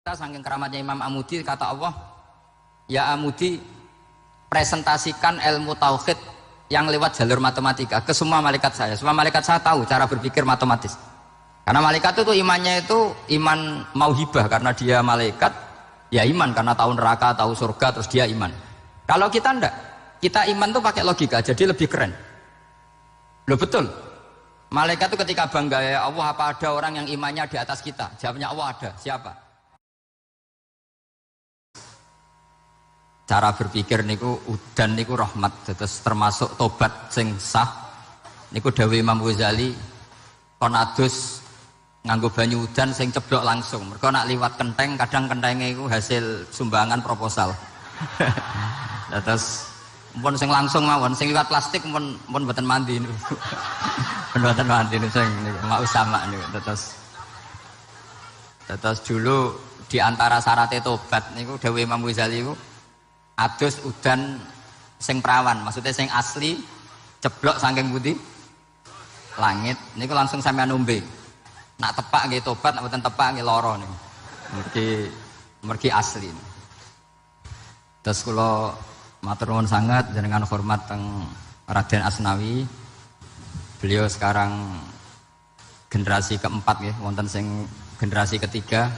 Saking keramatnya Imam Amudi, kata Allah, ya Amudi, presentasikan ilmu tauhid yang lewat jalur matematika ke semua malaikat saya. Semua malaikat saya tahu cara berpikir matematis. Karena malaikat itu imannya itu iman mauhibah, karena dia malaikat, ya iman karena tahu neraka, tahu surga, terus dia iman. Kalau kita enggak, kita iman tuh pakai logika, jadi lebih keren. Loh betul. Malaikat itu ketika bangga, ya Allah, apa ada orang yang imannya di atas kita? Jawabnya Allah ada. Siapa? Cara berpikir niku udan niku rahmat, terus termasuk tobat sing sah. Niku dawuh Imam Ghazali, kon adus nganggo banyu udan sing ceblok langsung. Mergo nak liwat kenteng, kadang kentenge iku hasil sumbangan proposal. Terus pun sing langsung mawon, sing liwat plastik pun mboten mandi niku. Mboten mandi niku sing mau sama niku. Terus dulu di antara syarat tobat niku dawuh Imam Ghazali niku adus udan sing perawan, maksudnya sing asli, ceblok saking putih langit niku langsung sampean nombe. Nak tepak nggih tobat, nak mboten tepak nggih lara niku. Mergi asli. Terus kula matur nuwun sangat jenengan hormat teng Raden Asnawi. Beliau sekarang generasi keempat nggih, wonten sing generasi ketiga.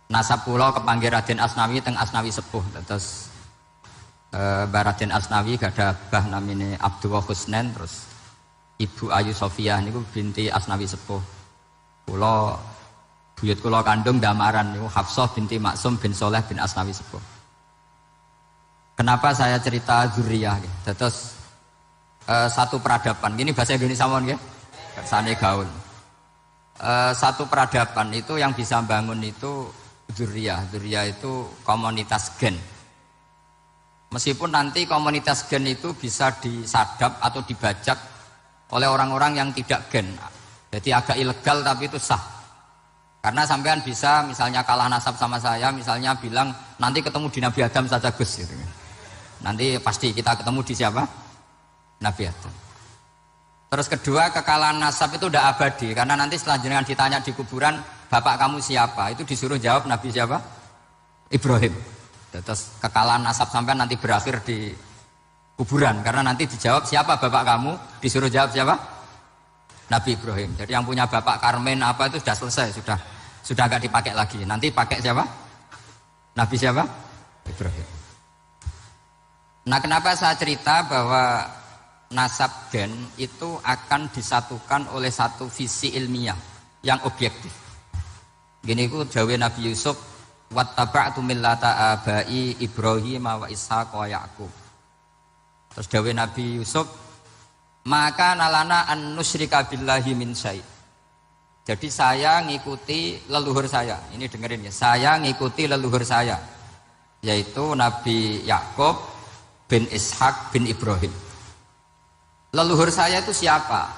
Nasab kula kepanggih Raden Asnawi teng Asnawi sepuh. Terus Mbah Raden Asnawi gadah bah namine Abdullah Husnen, terus Ibu Ayu Sofiyah niku binti Asnawi sepuh. Kula buyut kula kandung damaran niku Hafsah binti Maksum bin Soleh bin Asnawi sepuh. Kenapa saya cerita dzurriyah nggih? Terus satu peradaban. Ini bahasa Indonesia mawon nggih. Kersane gaul. Satu peradaban itu yang bisa bangun itu dzurriyah. Dzurriyah itu komunitas gen. Meskipun nanti komunitas gen itu bisa disadap atau dibajak oleh orang-orang yang tidak gen. Jadi agak ilegal tapi itu sah. Karena sampean bisa misalnya kalah nasab sama saya, misalnya bilang nanti ketemu di Nabi Adam saja Gus gitu. Nanti pasti kita ketemu di siapa? Nabi Adam. Terus kedua, kekalahan nasab itu tidak abadi, karena nanti setelah jenengan ditanya di kuburan, bapak kamu siapa? Itu disuruh jawab Nabi siapa? Ibrahim. Terus kekalahan nasab sampai nanti berakhir di kuburan, karena nanti dijawab siapa bapak kamu, disuruh jawab siapa? Nabi Ibrahim. Jadi yang punya bapak Karmen apa itu sudah selesai, sudah gak dipakai lagi. Nanti pakai siapa? Nabi siapa? Ibrahim. Nah, kenapa saya cerita bahwa nasab gen itu akan disatukan oleh satu visi ilmiah yang objektif. Gini ku dawuh Nabi Yusuf, wattaba'tu millata abai Ibrahim wa Ishaq wa Yaqub. Terus dawuh Nabi Yusuf, maka nalana an nusyrika billahi min syai'. Jadi saya ngikuti leluhur saya. Ini dengerin ya. Saya ngikuti leluhur saya, yaitu Nabi Yakub bin Ishak bin Ibrahim. Leluhur saya itu siapa?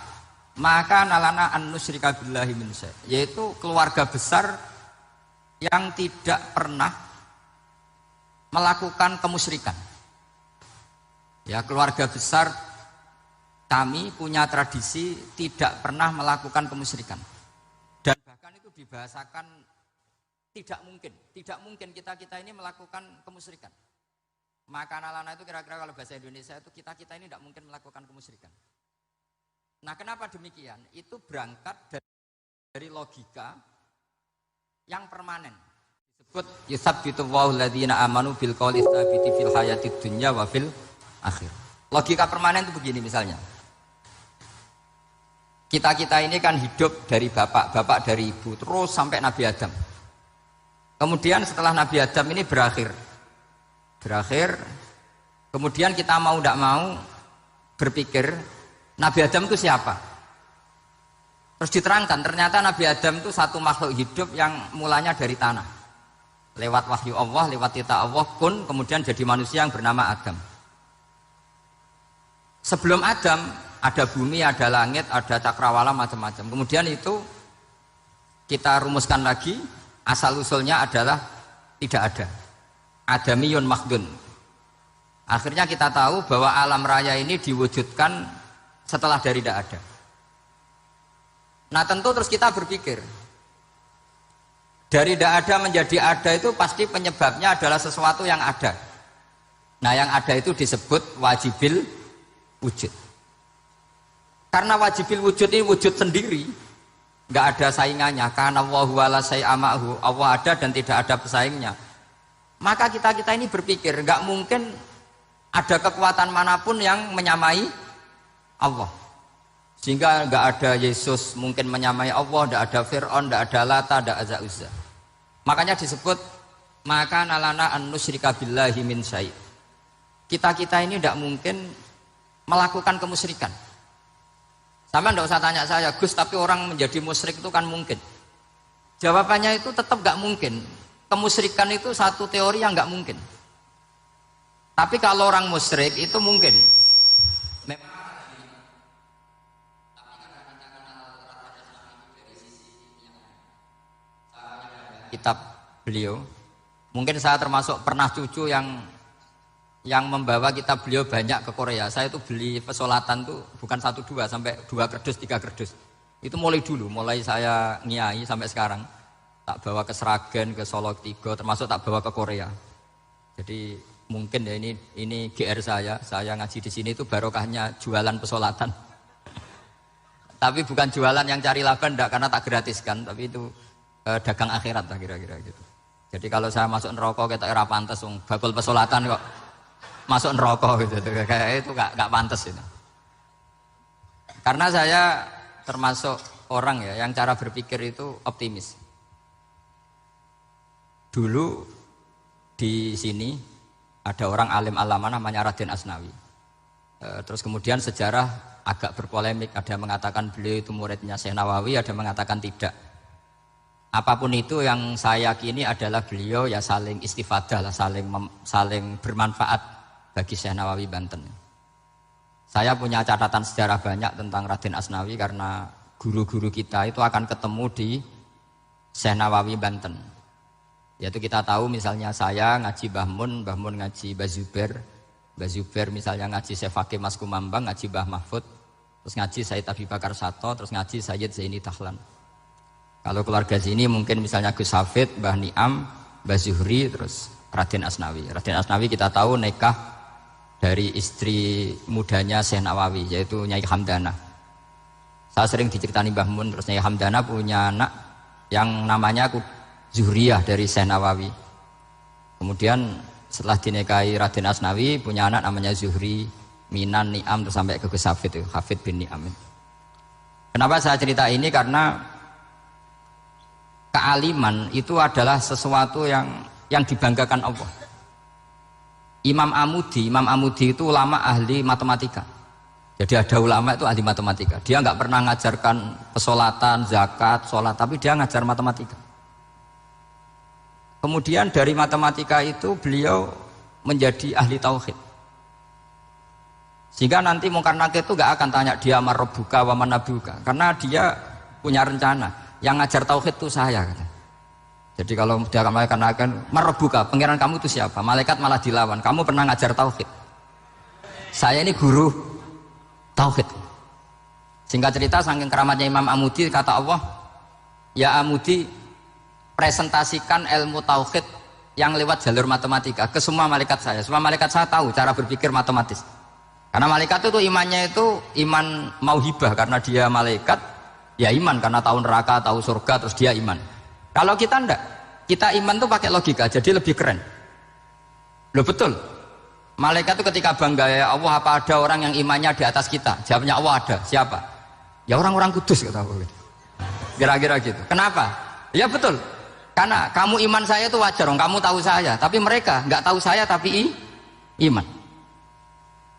Maka nalana an nusyrika billahi min syai', yaitu keluarga besar yang tidak pernah melakukan kemusyrikan. Ya, keluarga besar kami punya tradisi tidak pernah melakukan kemusyrikan. Dan bahkan itu dibahasakan tidak mungkin kita ini melakukan kemusyrikan. Maka nalana itu kira-kira kalau bahasa Indonesia itu kita ini tidak mungkin melakukan kemusyrikan. Nah, kenapa demikian? Itu berangkat dari logika yang permanen. Disebut yusabbitu Allahu alladziina aamanu bil qouli tsabiti fil hayatid dunya wa fil akhir. Logika permanen itu begini misalnya. Kita ini kan hidup dari bapak dari ibu terus sampai Nabi Adam. Kemudian setelah Nabi Adam ini berakhir, kemudian kita mau tidak mau berpikir Nabi Adam itu siapa? Terus diterangkan ternyata Nabi Adam itu satu makhluk hidup yang mulanya dari tanah, lewat wahyu Allah, lewat titah Allah kun, kemudian jadi manusia yang bernama Adam. Sebelum Adam ada bumi, ada langit, ada cakrawala, macam-macam. Kemudian itu kita rumuskan lagi, asal usulnya adalah tidak ada. Adamiyun makhdun. Akhirnya kita tahu bahwa alam raya ini diwujudkan setelah dari tidak ada. Nah, tentu terus kita berpikir, Dari tidak ada menjadi ada itu pasti penyebabnya adalah sesuatu yang ada. Nah yang ada itu disebut wajibil wujud. Karena wajibil wujud ini wujud sendiri, nggak ada saingannya. Karena Allahu wala say'amahu, Allah ada dan tidak ada pesaingnya. Maka kita ini berpikir nggak mungkin ada kekuatan manapun yang menyamai Allah. Sehingga nggak ada Yesus mungkin menyamai Allah, nggak ada Fir'aun, nggak ada Lata, nggak ada Uzza. Makanya disebut maka nalana an nusyrika billahi min syai'. Kita ini tidak mungkin melakukan kemusyrikan. Sama nggak usah tanya saya, Gus, tapi orang menjadi musyrik itu kan mungkin. Jawabannya itu tetap nggak mungkin. Kemusyrikan itu satu teori yang nggak mungkin. Tapi kalau orang musyrik itu mungkin. Kitab beliau, mungkin saya termasuk pernah cucu yang membawa kitab beliau banyak ke Korea. Saya itu beli pesolatan tuh bukan 1 2 sampai 2 kerdus 3 kerdus. Itu mulai dulu, mulai saya ngiai sampai sekarang. Tak bawa ke Sragen, ke Solo Tigo, termasuk tak bawa ke Korea. Jadi mungkin ya ini GR saya ngaji di sini itu barokahnya jualan pesolatan. Tapi bukan jualan yang cari laba enggak, karena tak gratiskan, tapi itu dagang akhirat lah kira-kira gitu. Jadi kalau saya masuk neraka kita era pantas, bakul pesolatan kok masuk neraka gitu, kayak itu nggak pantas itu. Karena saya termasuk orang ya yang cara berpikir itu optimis. Dulu di sini ada orang alim alama namanya Raden Asnawi. Terus kemudian sejarah agak berpolemik, ada yang mengatakan beliau itu muridnya Syekh Nawawi, ada yang mengatakan tidak. Apapun itu yang saya yakini adalah beliau ya saling istifadah lah, saling bermanfaat bagi Syekh Nawawi Banten. Saya punya catatan sejarah banyak tentang Raden Asnawi karena guru-guru kita itu akan ketemu di Syekh Nawawi Banten. Yaitu kita tahu misalnya saya ngaji Mbah Mun ngaji Mbah Zubair misalnya ngaji Syekh Fakih Mas Kumambang, ngaji Mbah Mahfud, terus ngaji Sayyid Abi Bakar Sato, terus ngaji Sayyid Zaini Dahlan. Kalau keluarga sini mungkin misalnya Gus Hafid, Mbah Niam, Mbah Zuhri, terus Raden Asnawi. Raden Asnawi kita tahu nikah dari istri mudanya Syekh Nawawi, yaitu Nyai Hamdana. Saya sering diceritani Mbah Mun, terus Nyai Hamdana punya anak yang namanya Zuhriyah dari Syekh Nawawi. Kemudian setelah dinikahi Raden Asnawi punya anak namanya Zuhri, Minan, Niam, terus sampai ke Gus Hafid, Hafid bin Niam. Kenapa saya cerita ini? Karena kealiman itu adalah sesuatu yang dibanggakan Allah. Imam Amudi itu ulama ahli matematika. Jadi ada ulama itu ahli matematika. Dia nggak pernah ngajarkan pesolatan, zakat, sholat, tapi dia ngajar matematika. Kemudian dari matematika itu beliau menjadi ahli tauhid. Sehingga nanti Mungkar Nakir itu nggak akan tanya dia marabbuka wa manabuka, karena dia punya rencana. Yang ngajar tauhid itu saya. Jadi kalau dia akan marabbuka, pangeran kamu itu siapa? Malaikat malah dilawan. Kamu pernah ngajar tauhid? Saya ini guru tauhid. Singkat cerita, saking keramatnya Imam Amudi, kata Allah, ya Amudi, presentasikan ilmu tauhid yang lewat jalur matematika ke semua malaikat saya. Semua malaikat saya tahu cara berpikir matematis. Karena malaikat itu imannya itu iman mauhibah, karena dia malaikat, ya iman karena tahu neraka, tahu surga, terus dia iman. Kalau kita enggak, kita iman tuh pakai logika, jadi lebih keren. Loh betul. Malaikat itu ketika bangga, ya Allah, apa ada orang yang imannya di atas kita? Jawabnya Allah ada. Siapa? Ya orang-orang kudus, kata Allah. Kira-kira gitu. Kenapa? Ya betul. Karena kamu iman saya itu wajar, kamu tahu saya, tapi mereka nggak tahu saya tapi iman.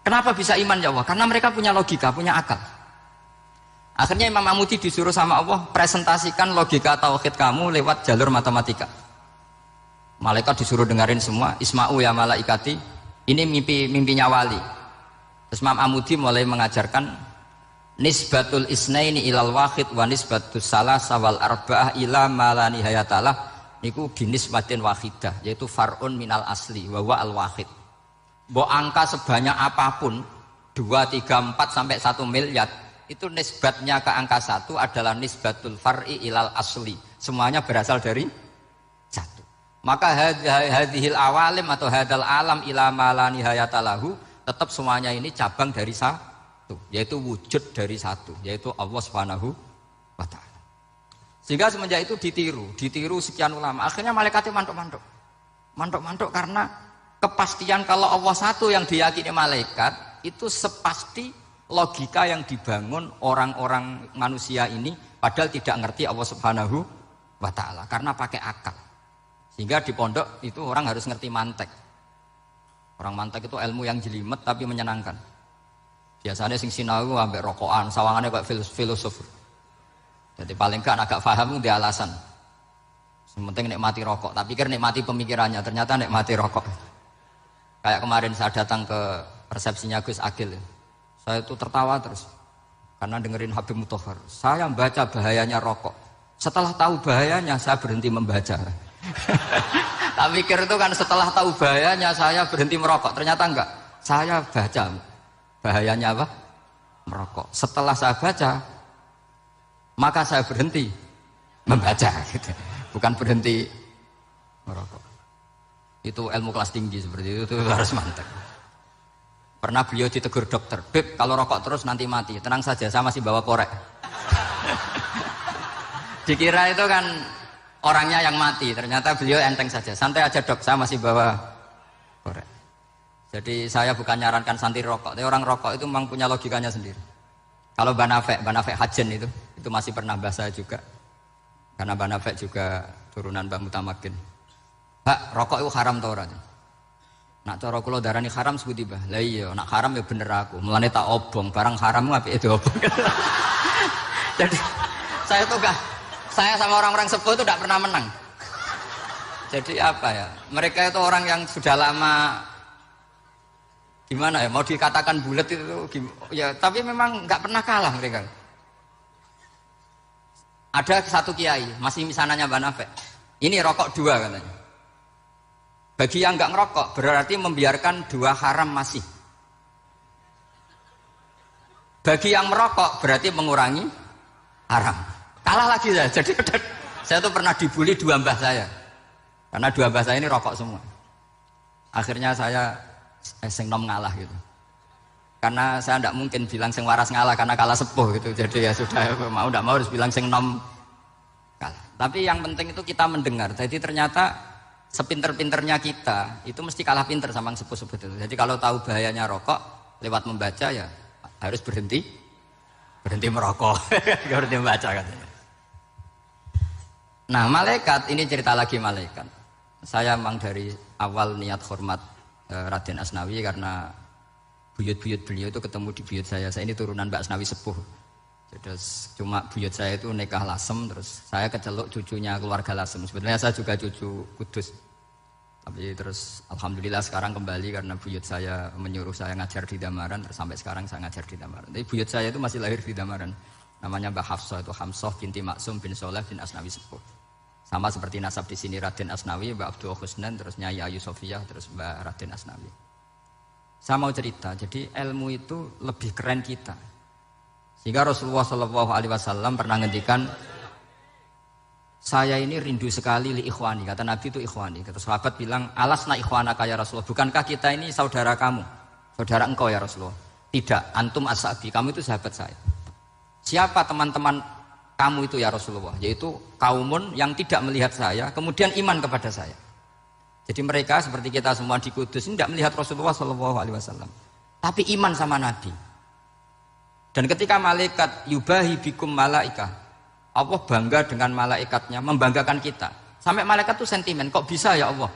Kenapa bisa iman ya Allah? Karena mereka punya logika, punya akal. Akhirnya Imam Amudi disuruh sama Allah presentasikan logika tauhid kamu lewat jalur matematika. Malaikat disuruh dengerin semua. Isma'u ya malaikati, ini mimpinya wali. Terus Imam Amudi mulai mengajarkan nisbatul isnaini ilal wahid wa nisbatus salasa wal arba'ah ila ma la nihayatalah, niku binisbatin wahidah, yaitu far'un minal asli wa huwa al wahid. Mbok angka sebanyak apapun 2, 3, 4 sampai 1 miliar itu nisbatnya ke angka 1 adalah nisbatul far'i ilal asli. Semuanya berasal dari Maka hadhil awalim atau hadal alam ila ma la nihayata lahu, tetap semuanya ini cabang dari satu, yaitu wujud dari satu, yaitu Allah Subhanahu wa taala. Sehingga semenjak itu ditiru sekian ulama. Akhirnya malaikatnya mantuk karena kepastian kalau Allah satu yang diyakini malaikat itu sepasti logika yang dibangun orang-orang manusia ini padahal tidak ngerti Allah Subhanahu wa taala karena pakai akal. Sehingga di pondok itu orang harus ngerti mantek. Orang mantek itu ilmu yang jelimet tapi menyenangkan. Biasanya sing sinau ambek rokokan, sawangannya kayak filosof. Jadi paling gak agak paham dia alasan. Sementing nikmati rokok, tapi pikir nikmati pemikirannya, ternyata nikmati rokok. Kayak kemarin saya datang ke resepsinya Gus Agil. Saya itu tertawa terus karena dengerin Habib Mutahar. Saya membaca bahayanya rokok. Setelah tahu bahayanya saya berhenti membaca. Tak pikir itu kan setelah tahu bahayanya saya berhenti merokok. Ternyata enggak. Saya baca bahayanya apa? Merokok. Setelah saya baca, maka saya berhenti membaca. Gitu. Bukan berhenti merokok. Itu ilmu kelas tinggi seperti itu harus mantap. Pernah beliau ditegur dokter, Beb, kalau rokok terus nanti mati. Tenang saja, saya masih bawa korek. Dikira itu kan orangnya yang mati, ternyata beliau enteng saja. Santai aja dok, saya masih bawa korek. Jadi saya bukan nyarankan santai rokok, tapi orang rokok itu memang punya logikanya sendiri. Kalau Banafek Hajen itu masih pernah bahas saya juga. Karena Banafek juga turunan Mbah Mutamakin. Pak, rokok itu haram tau ora? Nak cara kula darani haram sebuti bah. Lah iya, nak haram ya bener aku. Mulane tak obong, barang haram apik itu obong. Jadi saya sama orang-orang sepuh itu tidak pernah menang. Jadi apa ya? Mereka itu orang yang sudah lama gimana ya? Mau dikatakan bulat itu ya, tapi memang nggak pernah kalah mereka. Ada satu kiai, masih misananya Banafek. Ini rokok 2 katanya. Bagi yang nggak ngerokok berarti membiarkan 2 haram masih. Bagi yang merokok berarti mengurangi haram. Kalah lagi saya. Jadi saya tuh pernah dibully 2 mbah saya. Karena 2 mbah saya ini rokok semua. Akhirnya saya sing nom ngalah gitu. Karena saya tidak mungkin bilang sing waras ngalah karena kalah sepuh gitu. Jadi ya sudah mau tidak mau harus bilang sing nom kalah. Tapi yang penting itu kita mendengar. Jadi ternyata sepinter-pinternya kita itu mesti kalah pinter sama yang sepuh-sepuh itu. Jadi kalau tahu bahayanya rokok lewat membaca ya harus berhenti merokok. Berhenti membaca katanya. Nah malaikat ini cerita lagi malaikat. Saya memang dari awal niat hormat Raden Asnawi karena buyut-buyut beliau itu ketemu di buyut saya. Saya ini turunan Mbak Asnawi sepuh. Terus cuma buyut saya itu nikah Lasem, terus saya keceluk cucunya keluarga Lasem. Sebenarnya saya juga cucu Kudus. Tapi terus alhamdulillah sekarang kembali karena buyut saya menyuruh saya ngajar di Damaran, terus sampai sekarang saya ngajar di Damaran. Tapi buyut saya itu masih lahir di Damaran. Namanya Mbak Hafsah, itu Hamsah binti Maksum bin Soleh bin Asnawi sepuh. Sama seperti nasab di sini Raden Asnawi, Mbak Abdul Husnan, terus Nyai Ayu Sofiyah, terus Mbak Raden Asnawi. Saya mau cerita, jadi ilmu itu lebih keren kita. Sehingga Rasulullah SAW pernah ngendikan, saya ini rindu sekali li ikhwani. Kata Nabi itu ikhwani. Kata sahabat bilang, alasna ikhwanaka ya Rasulullah. Bukankah kita ini saudara kamu? Saudara engkau ya Rasulullah. Tidak, antum ashabi, kamu itu sahabat saya. Siapa teman-teman kamu itu ya Rasulullah? Yaitu kaumun yang tidak melihat saya, kemudian iman kepada saya. Jadi mereka seperti kita semua di Kudus ini tidak melihat Rasulullah SAW, tapi iman sama Nabi. Dan ketika malaikat yubahi bikum malaikah, Allah bangga dengan malaikatnya, membanggakan kita. Sampai malaikat itu sentimen, kok bisa ya Allah?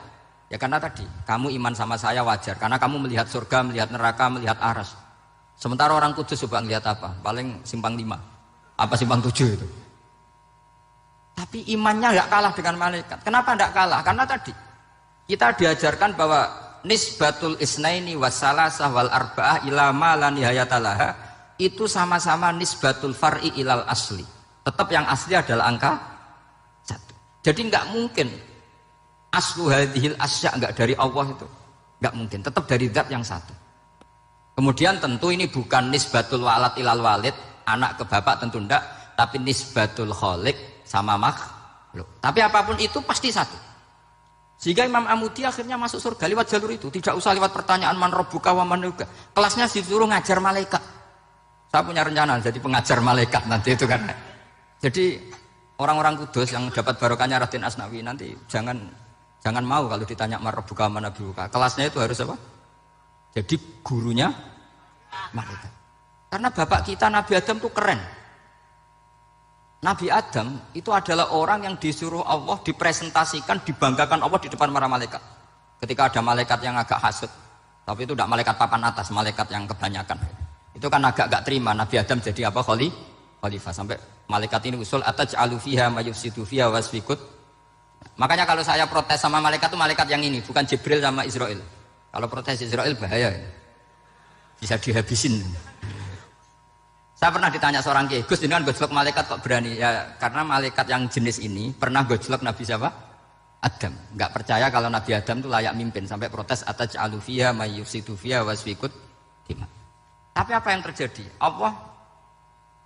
Ya karena tadi, kamu iman sama saya wajar, karena kamu melihat surga, melihat neraka, melihat aras. Sementara orang Kudus coba melihat apa? Paling simpang 5, apa simpang 7 itu. Tapi imannya nggak kalah dengan malaikat. Kenapa nggak kalah? Karena tadi kita diajarkan bahwa nisbatul isnaini wassalasah wal arba'ah ila ma la nihayatalaha itu sama-sama nisbatul far'i ilal asli. Tetap yang asli adalah angka 1. Jadi nggak mungkin aslu hadhil asya nggak dari Allah itu. Nggak mungkin, tetap dari zat yang 1. Kemudian tentu ini bukan nisbatul walad ilal walid, anak ke bapak tentu enggak, tapi nisbatul khaliq sama makhluk. Tapi apapun itu pasti 1. Sehingga Imam Amudi akhirnya masuk surga lewat jalur itu, tidak usah lewat pertanyaan man rabbuka wa man nabiyuka. Kelasnya disuruh ngajar malaikat. Saya punya rencana jadi pengajar malaikat nanti itu kan. Jadi orang-orang kudus yang dapat barokahnya Raden Asnawi nanti jangan mau kalau ditanya man rabbuka wa man nabiyuka. Kelasnya itu harus apa? Jadi gurunya malaikat. Karena bapak kita Nabi Adam itu keren. Nabi Adam itu adalah orang yang disuruh Allah dipresentasikan, dibanggakan Allah di depan para malaikat. Ketika ada malaikat yang agak hasut, tapi itu tidak malaikat papan atas, malaikat yang kebanyakan. Itu kan agak gak terima Nabi Adam jadi apa? Khalifah. Sampai malaikat ini usul ataj'alu fiha mayufsidu fiha wasfikut. Makanya kalau saya protes sama malaikat itu malaikat yang ini, bukan Jibril sama Israel. Kalau protes Israel bahaya, bisa dihabisin. Saya pernah ditanya seorang kiai, Gus, dengan gojlok malaikat kok berani? Ya karena malaikat yang jenis ini pernah gojlok Nabi siapa? Adam. Enggak percaya kalau Nabi Adam itu layak mimpin sampai protes ataj'alu fiha may yufsidu fiha wasfikut dima. Tapi apa yang terjadi? Allah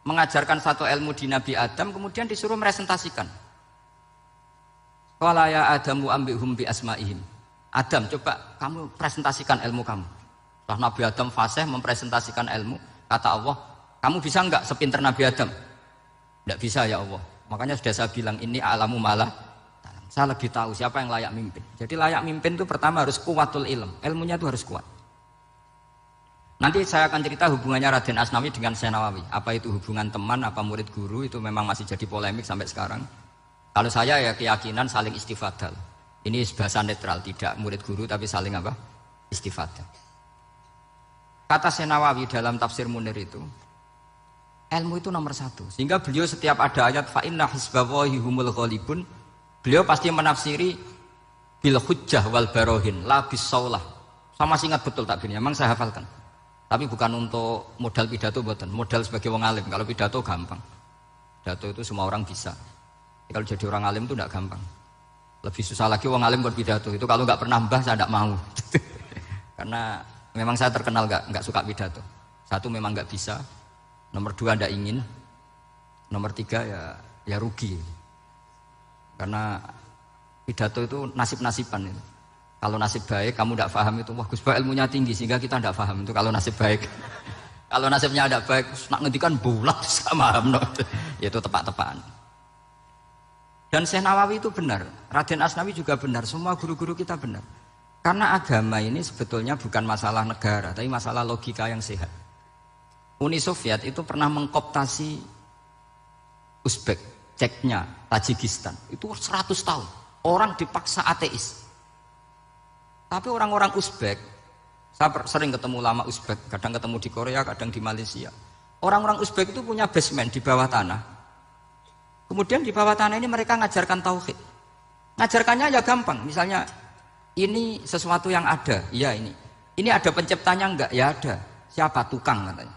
mengajarkan satu ilmu di Nabi Adam kemudian disuruh meresentasikan. Qala ya Adamu ambihum bi asma'ihim. Adam, coba kamu presentasikan ilmu kamu. Setelah Nabi Adam fasih mempresentasikan ilmu, kata Allah, kamu bisa enggak sepinter Nabi Adam? Enggak bisa ya Allah. Makanya sudah saya bilang ini alamu malah. Saya lebih tahu siapa yang layak mimpin. Jadi layak mimpin itu pertama harus kuwatul ilm. Ilmunya itu harus kuat. Nanti saya akan cerita hubungannya Raden Asnawi dengan Syekh Nawawi. Apa itu hubungan teman, apa murid guru, itu memang masih jadi polemik sampai sekarang. Kalau saya ya keyakinan saling istifadal. Ini bahasa netral, tidak murid guru tapi saling apa? Istifadal. Kata Syekh Nawawi dalam tafsir Munir itu, ilmu itu nomor satu. Sehingga beliau setiap ada ayat fa inna hisballahi humul ghalibun, beliau pasti menafsiri bil hujjah wal barohin la bis saulah. Saya masih ingat betul takbirnya, memang saya hafalkan. Tapi bukan untuk modal pidato mboten, modal sebagai wong alim. Kalau pidato gampang. Pidato itu semua orang bisa. Kalau jadi orang alim itu tidak gampang. Lebih susah lagi wong alim buat pidato. Itu kalau nggak pernah mbah saya tidak mau. Karena memang saya terkenal nggak suka pidato. Satu memang nggak bisa. Nomor dua tidak ingin, nomor tiga ya rugi, karena pidato itu nasib-nasiban itu. Kalau nasib baik kamu tidak paham itu, wah Gus Ba ilmunya tinggi sehingga kita tidak paham itu kalau nasib baik. Kalau nasibnya tidak baik, nak ngendikan bulat sama no. Itu tepat-tepaan. Dan Syekh Nawawi itu benar, Raden Asnawi juga benar, semua guru-guru kita benar. Karena agama ini sebetulnya bukan masalah negara, tapi masalah logika yang sehat. Uni Soviet itu pernah mengkooptasi Uzbek, Ceknya, Tajikistan. Itu 100 tahun. Orang dipaksa ateis. Tapi orang-orang Uzbek, saya sering ketemu lama Uzbek, kadang ketemu di Korea, kadang di Malaysia. Orang-orang Uzbek itu punya basement di bawah tanah. Kemudian di bawah tanah ini mereka ngajarkan tauhid. Ngajarkannya ya gampang. Misalnya, ini sesuatu yang ada. Iya ini. Ini ada penciptanya enggak? Ya ada. Siapa? Tukang katanya.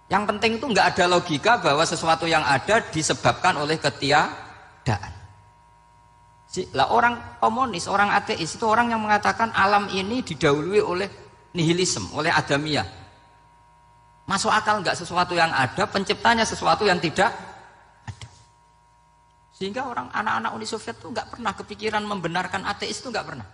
Yang penting itu nggak ada logika bahwa sesuatu yang ada disebabkan oleh ketiadaan. Lah orang komunis, orang ateis itu orang yang mengatakan alam ini didahului oleh nihilisme, oleh adamiyah. Masuk akal nggak sesuatu yang ada, penciptanya sesuatu yang tidak ada. Sehingga orang anak-anak Uni Soviet itu nggak pernah kepikiran membenarkan ateis itu nggak pernah.